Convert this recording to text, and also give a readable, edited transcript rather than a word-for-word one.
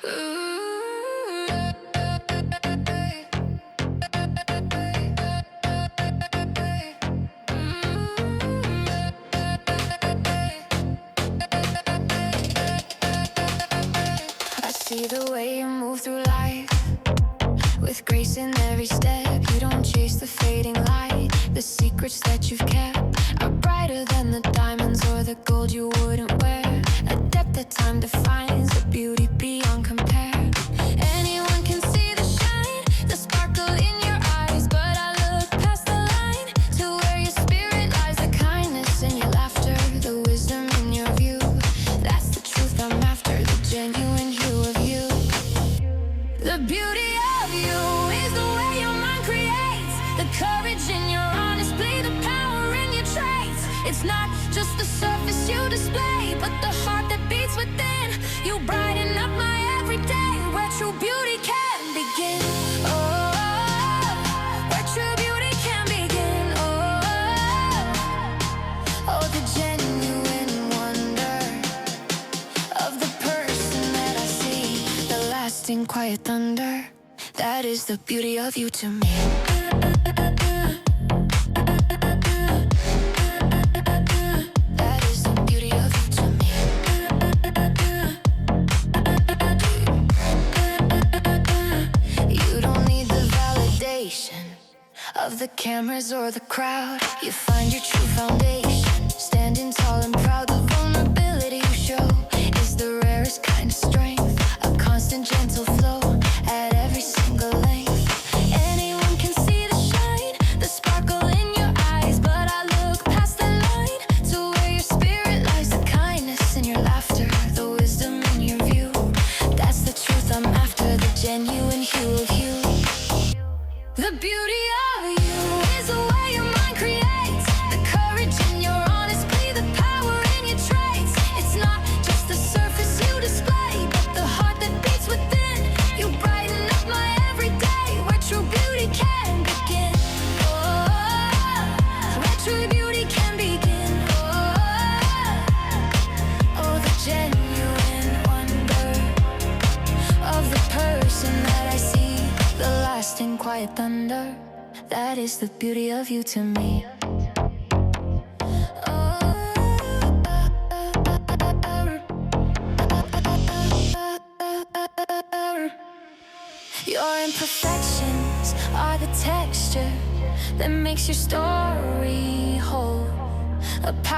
I see the way you move through life with grace in every step. You don't chase the fading light. The secrets that you've kept are brighter than the diamonds or the gold you wouldn't wear. A depth that time defines, a beauty beyond compare. Anyone can see the shine, the sparkle in your eyes, but I look past the line to where your spirit lies. The kindness in your laughter, the wisdom in your view. That's the truth I'm after, the genuine hue of you. The beauty of you is the way your mind creates, the courage in your honesty, the power in your traits. It's not just the surface you display, but the heart that beats within. You brighten up my everyday, where true beauty can begin. Oh, where true beauty can begin. Oh, the genuine wonder of the person that I see, the lasting quiet thunder. That is the beauty of you to me. That is the beauty of you to me. You don't need the validation of the cameras or the crowd. You find your true foundation, standing tall and proud. The vulnerability you show is the rarest kind of strength, a constant gentle flow at every single length. Anyone can see the shine, the sparkle in your eyes, but I look past the line to where your spirit lies. The kindness in your laughter, the wisdom in your view. That's the truth I'm after, the genuine hue of you. The beauty of you is the way your mind creates, the courage in your honesty, the power in your traits. It's not just the surface you display, but the heart that beats within. You brighten up my everyday, where true beauty can begin. Oh, where true beauty can begin. Oh, the genuine wonder of the person that I see, the lasting quiet thunder. That is the beauty of you to me. Your imperfections are the texture that makes your story whole. A power